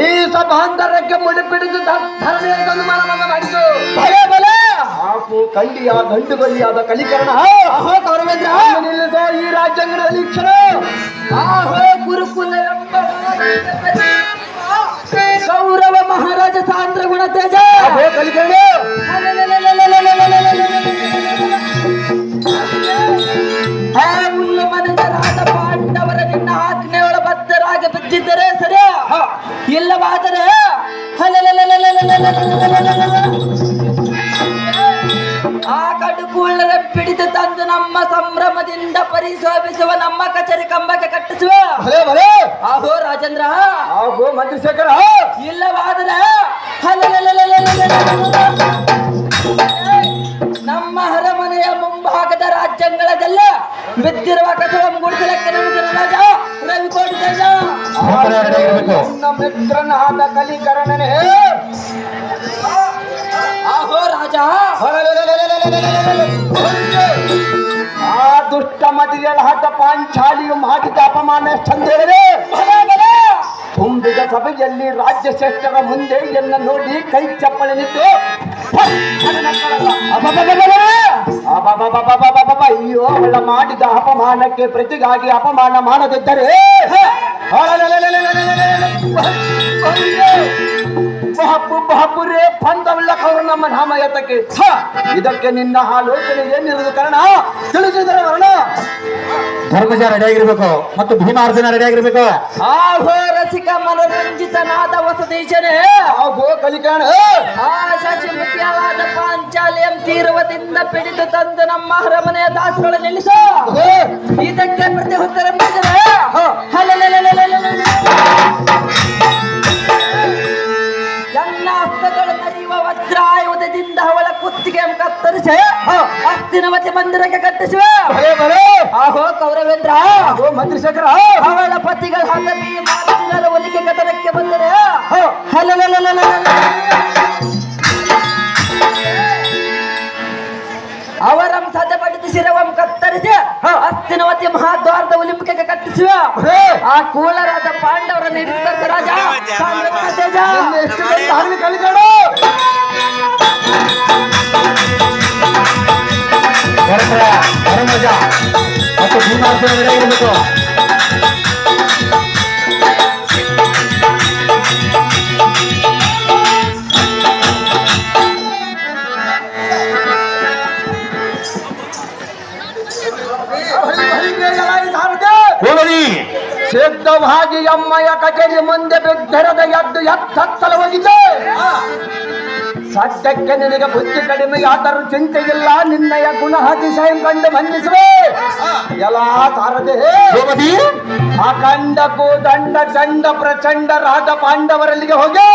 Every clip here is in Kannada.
ಈ ಸಭಾಂತರಕ್ಕೆ ಮುಡಿಪಿಡಿದು ಧರಣಿಯನ್ನು ಮನಮನ ಮಾಡಿತು. ಭಲೆ ಭಲೆ ಆಪು ಕಳ್ಳಿಯ ಗಂಡುಗಲ್ಲಿಯಾದ ಕಲಿಕರಣ ಗೌರವೇಂದ್ರ ನಿಲ್ಲಿಸೋ ಈ ರಾಜ್ಯಾಂಗದಲ್ಲಿ ಕ್ಷಣ ಗುರುಕುಲ ಎಂಬ ಗೌರವ ಮಹಾರಾಜ ಸಾಂದ್ರ ಗುಣ ತೇಜ ಕಲಿಕರಣ ಹುಲ್ಲು ಮನೆಯರಾದ ಪಾಂಡವರ ನಿನ್ನ ಆಜ್ಞೆಯೊಳ ಬದ್ಧರಾಗಿ ಬಿದ್ದಿದ್ದರೆ ಸರಿ, ಇಲ್ಲವಾದರೆ ಆ ಕಡುಕುಳ್ಳರ ಪಿಡಿದು ತಂದು ನಮ್ಮ ಸಂಭ್ರಮದಿಂದ ಪರಿಶೋಭಿಸುವ ನಮ್ಮ ಕಚೇರಿ ಕಂಬಕ್ಕೆ ಕಟ್ಟಿಸುವ. ಆಹೋ ರಾಜೇಂದ್ರ, ಆಹೋ ಮಂತ್ರಿಶೇಖರ, ಇಲ್ಲವಾದರೆ ನಮ್ಮ ಅರಮನೆಯ ಮುಂಭಾಗದ ರಾಜ್ಯಗಳದೆಲ್ಲ ಬಿದ್ದಿರುವ ಕಸವ ಗುಡಿಸಲಕ್ಕೆ ನಮಗೆ ರಾಜ ರವಿಕೋಟಿ ದೇಶ ನನ್ನ ಮಿತ್ರನಾದ ಕಲಿಕರಣನೇ. ಆಹೋ ರಾಜ, ಆ ದುಷ್ಟ ಮತಿಯಲಾದ ಪಾಂಚಾಲಿಯು ಮಾಡಿದ ಅಪಮಾನ ಎಷ್ಟಂದೇಳಿದೆ. ತುಂಬಿದ ಸಭೆಯಲ್ಲಿ ರಾಜ್ಯ ಶ್ರೇಷ್ಠರ ಮುಂದೆ ಎನ್ನ ನೋಡಿ ಕೈ ಚಪ್ಪಳೆ ನಿಂತು ಅಯ್ಯೋ ಅವಳ ಮಾಡಿದ ಅಪಮಾನಕ್ಕೆ ಪ್ರತಿಗಾಗಿ ಅಪಮಾನ ಮಾಡದಿದ್ದರೆ ಬಹಬ್ಬುರೇ ಬಂದವಲ್ಲ ಕವರು ನಮ್ಮ ನಾಮಯತಕ್ಕೆ. ಇದಕ್ಕೆ ನಿನ್ನ ಆಲೋಚನೆ ಏನಿರುವುದು ಕಾರಣ ತಿಳಿಸಿದರೆ ವರ್ಣ. ಧರ್ಮಜ ರೆಡಿಯಾಗಿರ್ಬೇಕು ಮತ್ತು ಭೀಮಾರ್ಜುನ ರೆಡಿಯಾಗಿರ್ಬೇಕು. ಆಹೋ ರಸಿಕ ಮನರಂಜಿತನಾದ ಹೊಸದೇಶನೇ, ಆಗೋ ಕಲಿಕಾಣ. ಆ ಶಶಿಮುಖಿಯಾದ ಪಾಂಚಾಲಿಯಂ ತೀರ್ವದಿಂದ ಪಿಡಿದು ತಂದು ನಮ್ಮ ಅರಮನೆಯ ದಾಸಗಳ ನಿಲ್ಲಿಸು. ಇದಕ್ಕೆ ಪ್ರತಿ ಉತ್ತರ ಎಲ್ಲ ಹಸ್ತಗಳು ನಡೆಯುವ ವಜ್ರಾಯುಧದಿಂದ ಅವಳ ಕುತ್ತಿಗೆ ಕತ್ತರಿಸಿ ಹಸ್ತಿನವತಿ ಮಂದಿರಕ್ಕೆ ಕಟ್ಟಿಸುವ. ಆಹೋ ಕೌರವೇಂದ್ರ, ಮಂತ್ರಿಶೇಖರ, ಅವಳ ಪತಿಗಳ ಹತಪಿ ಮಾರ್ಜಿನರ ಒಲಿಕೆ ಕದನಕ್ಕೆ ಬಂದರೆ ಅವರಂ ಸಜಪಡಿಸಿ ಶಿರವಂ ಕತ್ತರಿಸಿ ಹಸ್ತಿನವತಿ ಮಹಾದ್ವಾರದ ಒಲಿಂಪಿಗೆ ಕಟ್ಟಿಸುವ. ಆ ಕೂಳರಾದ ಪಾಂಡವರನ್ನು ಹಿಡಿದ ರಾಜ ತೇಜ ಕಲಿಕಾಣ. ಧರ್ಮಜ ಮತ್ತು ಭೀಮಾರ್ಜುನ ರೆಡಿಯಾಗಿರ್ಬೇಕು. ಸಿದ್ಧವಾಗಿ ಅಮ್ಮಯ ಕಚೇರಿ ಮುಂದೆ ಬಿದ್ದರದ ಎದ್ದು ಎತ್ತಲ ಹೋಗಿದ್ದೆ. ಸದ್ಯಕ್ಕೆ ನಿನಗೆ ಬುದ್ಧಿ ಕಡಿಮೆಯಾದರೂ ಚಿಂತೆ ಇಲ್ಲ, ನಿನ್ನಯ ಗುಣ ಅತಿಶಯ ಕಂಡು ಮನ್ನಿಸುವೆ. ಎಲ್ಲ ಸಾರದೆ ಅಖಂಡಕ್ಕೂ ದಂಡ ಚಂಡ ಪ್ರಚಂಡರಾದ ಪಾಂಡವರಲ್ಲಿಗೆ ಹೋಗಿ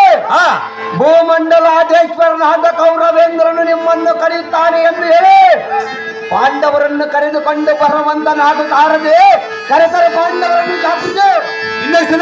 ಭೂಮಂಡಲಾಧೇಶ್ವರನಾದ ಕೌರವೇಂದ್ರನು ನಿಮ್ಮನ್ನು ಕರೆಯುತ್ತಾನೆ ಎಂದು ಹೇಳಿ ಪಾಂಡವರನ್ನು ಕರೆದುಕೊಂಡು ಬರುವಂತ ನಾಡು ತಾರದೆ ಕರೆತರೆ ಪಾಂಡವರನ್ನು ಕಾಪಿದೆ. ಇನ್ನಷ್ಟು